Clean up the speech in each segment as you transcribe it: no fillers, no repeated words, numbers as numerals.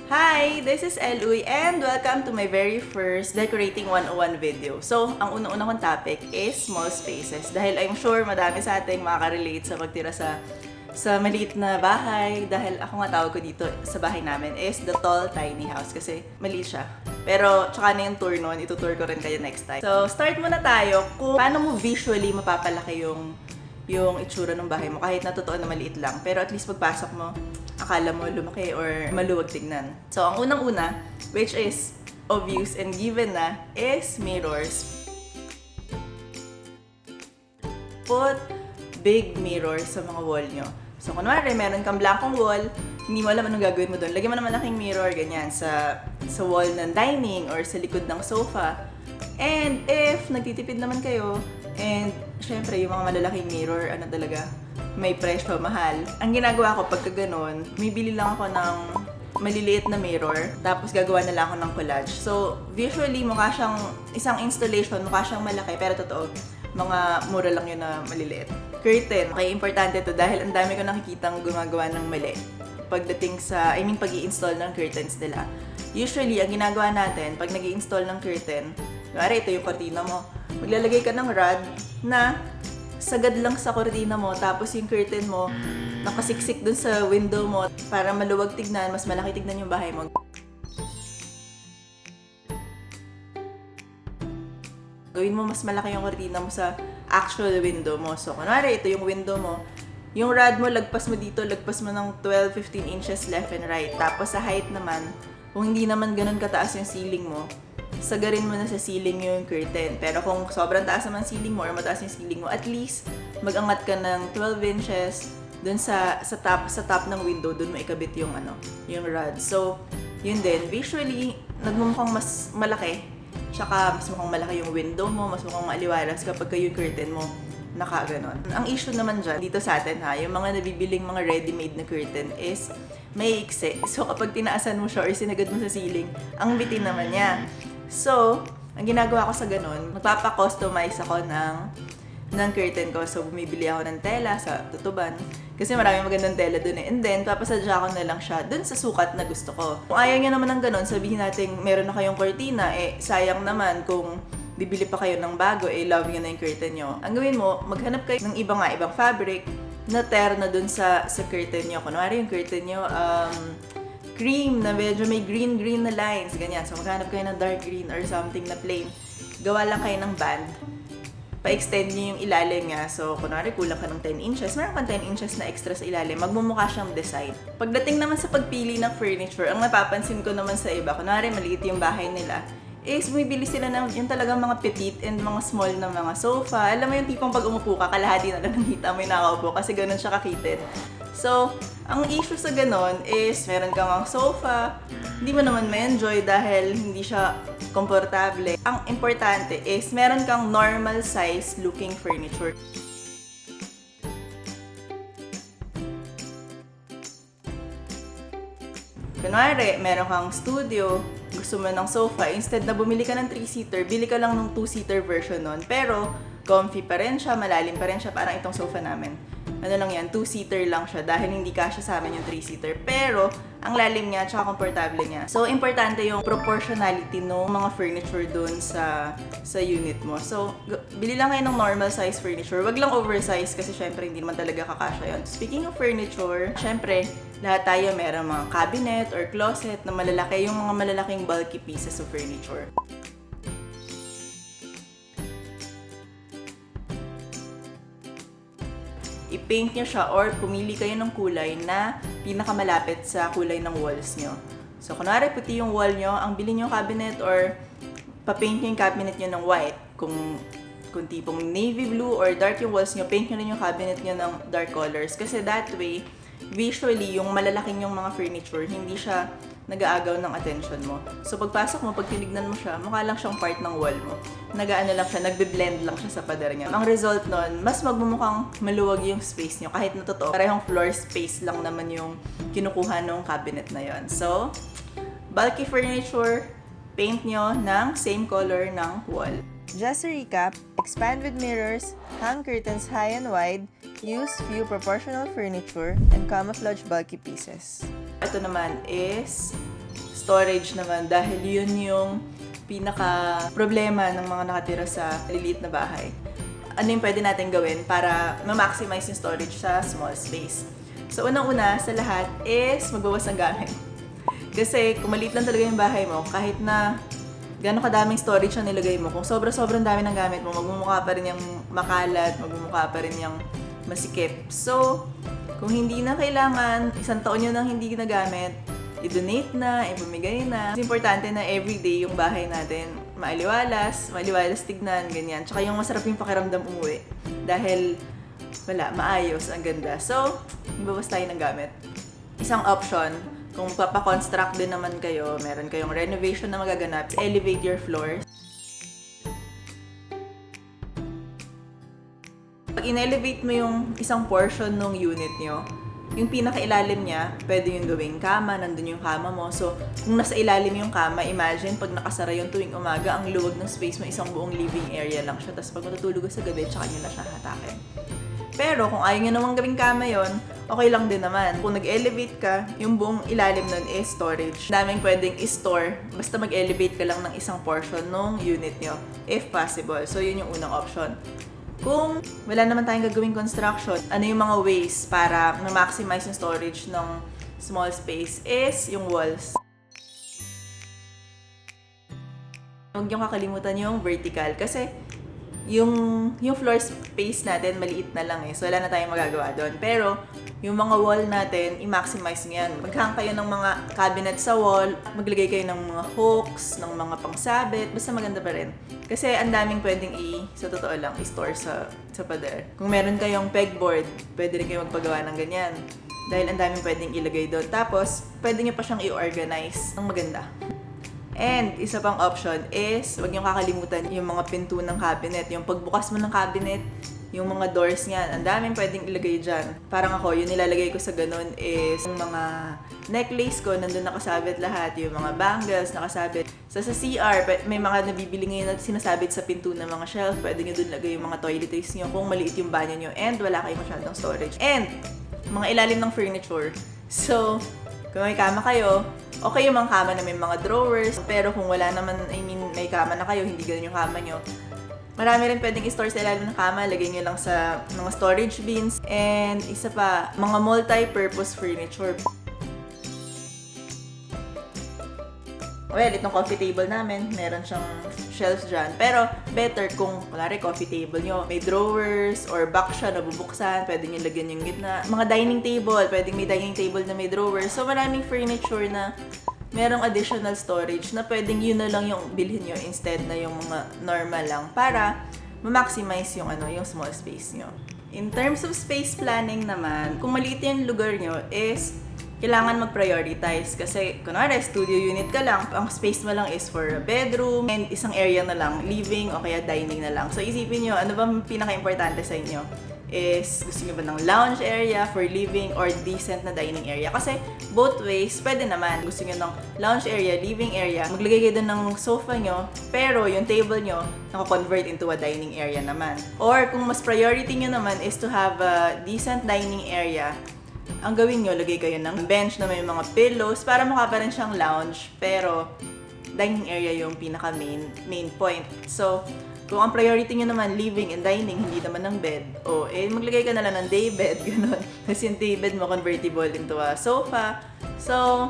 Hi! This is Elle and welcome to my very first Decorating 101 video. So, ang una-una kong topic is small spaces. Dahil I'm sure madami sa ating makaka-relate sa pagtira sa maliit na bahay. Dahil ako nga tawag ko dito sa bahay namin is the tall tiny house kasi maliit siya. Pero tsaka na yung tour nun, itutour ko rin kayo next time. So, start muna tayo kung paano mo visually mapapalaki yung itsura ng bahay mo kahit na totoo na maliit lang. Pero at least pagpasok mo, akala mo lumaki or maluwag tignan. So, ang unang-una, which is obvious and given na, is mirrors. Put big mirrors sa mga wall nyo. So, kunwari, meron kang blankong wall, hindi mo alam anong gagawin mo doon. Lagyan mo naman malaking mirror, ganyan, sa wall ng dining or sa likod ng sofa. And if nagtitipid naman kayo, and syempre, yung mga malalaking mirror, ano talaga, may presyo, mahal. Ang ginagawa ko pagka ganun, bibili lang ako ng maliliit na mirror, tapos gagawa na lang ako ng collage. So, visually, mukha siyang isang installation, mukha siyang malaki, pero totoo, mga mura lang yun na maliliit. Curtain. Okay, importante to dahil ang dami ko nakikitang gumagawa ng mali. Pagdating sa, pag-i-install ng curtains nila. Usually, ang ginagawa natin, pag nag-i-install ng curtain, kunwari, ito yung kortina mo, maglalagay ka ng rod na sagad lang sa kortina mo, tapos yung curtain mo nakasiksik dun sa window mo para maluwag tignan, mas malaki tignan yung bahay mo. Gawin mo mas malaki yung kortina mo sa actual window mo. So, kunwari, ito yung window mo. Yung rod mo, lagpas mo dito, lagpas mo ng 12-15 inches left and right. Tapos sa height naman, kung hindi naman ganun kataas yung ceiling mo, sagarin mo na sa ceiling yung curtain. Pero kung sobrang taas naman ceiling mo or mataas yung ceiling mo, at least mag-angat ka ng 12 inches dun sa top ng window, dun mo ikabit yung yung rod. So, yun din. Visually, nagmumukhang mas malaki. Tsaka mas mukhang malaki yung window mo, mas mukhang maaliwalas kapag yung curtain mo nakaganon. Ang issue naman dyan, dito sa atin yung mga nabibiling mga ready-made na curtain is may iksi. So, kapag tinaasan mo siya or sinagad mo sa ceiling, ang bitin naman niya. So, ang ginagawa ko sa ganun, magpapa-customize ako ng curtain ko. So, bumibili ako ng tela sa tutuban. Kasi maraming magandang tela dun eh. And then, papasadya ko na lang siya dun sa sukat na gusto ko. Kung ayaw niya naman ng ganun, sabihin natin meron na kayong kortina, sayang naman kung bibili pa kayo ng bago, love niyo na yung curtain nyo. Ang gawin mo, maghanap kayo ng ibang fabric na tear na dun sa curtain nyo. Kunwari yung curtain nyo, cream na medyo may green na lines, ganyan. So, maghanap kayo ng dark green or something na plain. Gawa lang kayo ng band. Pa-extend nyo yung ilalim niya. So, kunwari, kulang ka ng 10 inches. Meron kang 10 inches na extra sa ilalim. Magmumukha siyang design. Pagdating naman sa pagpili ng furniture, ang napapansin ko naman sa iba, kunwari, maliit yung bahay nila, is bumibili sila ng yung talagang mga petite and mga small na mga sofa. Alam mo yung tipong pag umupo ka, kalahati na lang nakita mo yung nakaupo kasi ganun siya kakitid. So, ang issue sa ganon is meron kang ang sofa, hindi mo naman ma-enjoy dahil hindi siya komportable. Ang importante is meron kang normal size looking furniture. Kunwari, meron kang studio, gusto mo ng sofa, instead na bumili ka ng 3-seater, bili ka lang ng 2-seater version nun. Pero, comfy pa rin siya, malalim pa rin siya, parang itong sofa namin. Ano lang yan, 2-seater lang siya dahil hindi kasya sa amin yung 3-seater. Pero, ang lalim niya, tsaka komportable niya. So, importante yung proportionality ng mga furniture dun sa unit mo. So, bili lang kayo ng normal size furniture. Wag lang oversize kasi syempre hindi naman talaga kakasya yun. Speaking of furniture, syempre, lahat tayo meron mga cabinet or closet na malalaki, yung mga malalaking bulky pieces of furniture. I-paint nyo siya or pumili kayo ng kulay na pinakamalapit sa kulay ng walls nyo. So, kunwari puti yung wall nyo, ang bilhin nyo cabinet or pa-paint nyo yung cabinet nyo ng white. Kung tipong navy blue or dark yung walls nyo, paint nyo rin yung cabinet nyo ng dark colors. Kasi that way, visually, yung malalaking yung mga furniture, hindi siya nag-aagaw ng attention mo. So, pagpasok mo, pag tinignan mo siya, mukha lang siyang part ng wall mo. Nag-aano lang siya, nagbe-blend lang siya sa pader niya. Ang result nun, mas magmumukhang maluwag yung space niyo. Kahit na totoo, parehong floor space lang naman yung kinukuha ng cabinet na yon. So, bulky furniture, paint nyo ng same color ng wall. Just to recap, expand with mirrors, hang curtains high and wide, use few proportional furniture, and camouflage bulky pieces. Ito naman is storage naman dahil yun yung pinaka problema ng mga nakatira sa liliit na bahay. Ano yung pwede natin gawin para ma-maximize yung storage sa small space? So, unang-una sa lahat is magbawas ng gamit. Kasi kung maliit lang talaga yung bahay mo, kahit na gano'ng kadaming storage ang nilagay mo, kung sobrang dami ng gamit mo, magmumukha pa rin yung makalat, magmumukha pa rin yung masikip. So, kung hindi na kailangan, isang taon nyo nang hindi ginagamit, i-donate na, ipamigay na. It's importante na everyday yung bahay natin maaliwalas tignan, ganyan. Tsaka yung masarap yung pakiramdam umuwi. Dahil, maayos, ang ganda. So, magbawas tayo ng gamit. Isang option, kung papaconstruct din naman kayo, meron kayong renovation na magaganap, elevate your floors. Pag in-elevate mo yung isang portion ng unit nyo, yung pinakailalim niya, pwede yung gawing kama, nandun yung kama mo. So, kung nasa ilalim yung kama, imagine pag nakasara yung tuwing umaga, ang luwag ng space mo, isang buong living area lang siya. Tapos pag matutulog ka sa gabi, tsaka nyo na siya hatakin. Pero kung ayaw nyo namang gawing kama yon, okay lang din naman. Kung nag-elevate ka, yung buong ilalim nun is storage. Daming pwedeng i-store, basta mag-elevate ka lang ng isang portion ng unit nyo, if possible. So, yun yung unang option. Kung wala naman tayong gagawing construction, ano yung mga ways para ma-maximize yung storage ng small space is yung walls. Huwag niyong kakalimutan yung vertical kasi yung floor space natin maliit na lang so wala na tayong magagawa doon. Pero yung mga wall natin, i-maximize niyan. Maghang kayo ng mga cabinet sa wall, maglagay kayo ng mga hooks, ng mga pangsabit, basta maganda pa rin. Kasi ang daming pwedeng sa totoo lang, i-store sa pader. Kung meron kayong pegboard, pwede rin kayo magpagawa ng ganyan. Dahil ang daming pwedeng ilagay doon. Tapos, pwede nyo pa siyang i-organize ng maganda. And, isa pang option is, huwag nyo kakalimutan yung mga pinto ng cabinet. Yung pagbukas mo ng cabinet, yung mga doors niyan, ang daming pwedeng ilagay dyan. Parang ako, yung nilalagay ko sa ganun is yung mga necklace ko, nandun nakasabit lahat. Yung mga bangles, nakasabit. Sa CR, may mga nabibili ngayon na sinasabit sa pinto ng mga shelf. Pwede nyo dun lagay yung mga toiletries nyo kung maliit yung banyo nyo and wala kayong masyadong storage. And, mga ilalim ng furniture. So, kung may kama kayo, okay yung mga kama na may mga drawers. Pero kung wala naman, may kama na kayo, hindi ganun yung kama nyo, marami rin pwedeng i-store sa ilalim ng kama. Lagay nyo lang sa mga storage bins. And isa pa, mga multi-purpose furniture. Well, itong coffee table namin, meron siyang shelves dyan. Pero better kung, kunwari, coffee table nyo, may drawers or back siya na bubuksan, pwede nyo lagyan yung gitna. Mga dining table, pwedeng may dining table na may drawers. So maraming furniture na merong additional storage na pwedeng yun na lang yung bilhin nyo instead na yung mga normal lang para ma-maximize yung, yung small space nyo. In terms of space planning naman, kung maliit yung lugar nyo is kailangan mag-prioritize kasi kunwari studio unit ka lang, ang space mo lang is for a bedroom and isang area na lang, living o kaya dining na lang. So isipin nyo, ano ba pinaka-importante sa inyo? Is gusto nyo ba ng lounge area for living or decent na dining area? Kasi both ways, pwede naman. Gusto nyo ng lounge area, living area, maglagay kayo doon ng sofa nyo, pero yung table nyo, naka-convert into a dining area naman. Or kung mas priority nyo naman is to have a decent dining area, ang gawin nyo, lagay kayo ng bench na may mga pillows para mukha pa rin siyang lounge, pero dining area yung pinaka main point. So, kung ang priority nyo naman living and dining, hindi naman ng bed, maglagay ka na lang ng day bed, gano'n. Kasi yung day bed mo convertible into a sofa. So,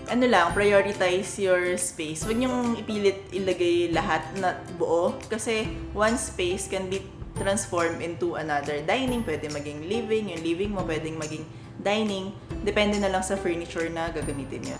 prioritize your space. Huwag nyong ipilit ilagay lahat na buo kasi one space can be transformed into another. Dining, pwede maging living. Yung living mo, pwedeng maging dining. Depende na lang sa furniture na gagamitin nyo.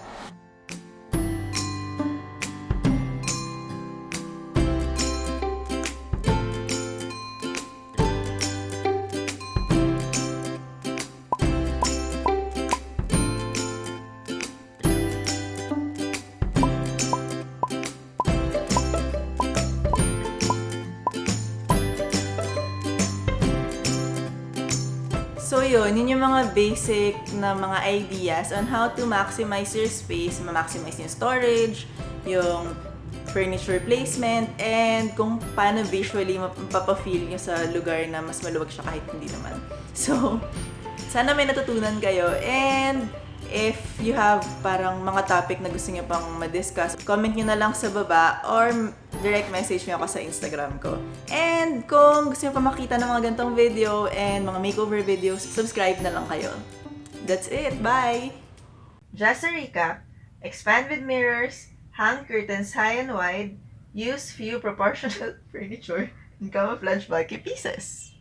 So yun yung mga basic na mga ideas on how to maximize your space, ma-maximize yung storage, yung furniture placement, and kung paano visually mapapafeel nyo sa lugar na mas maluwag siya kahit hindi naman. So, sana may natutunan kayo, and if you have parang mga topic na gusto niyo pang ma-discuss, comment niyo na lang sa baba or direct message niyo ako sa Instagram ko. And kung gusto niyo pa makita ng mga ganitong video and mga makeover videos, subscribe na lang kayo. That's it. Bye! Just a recap, expand with mirrors, hang curtains high and wide, use few proportional furniture, and camouflage bulky pieces.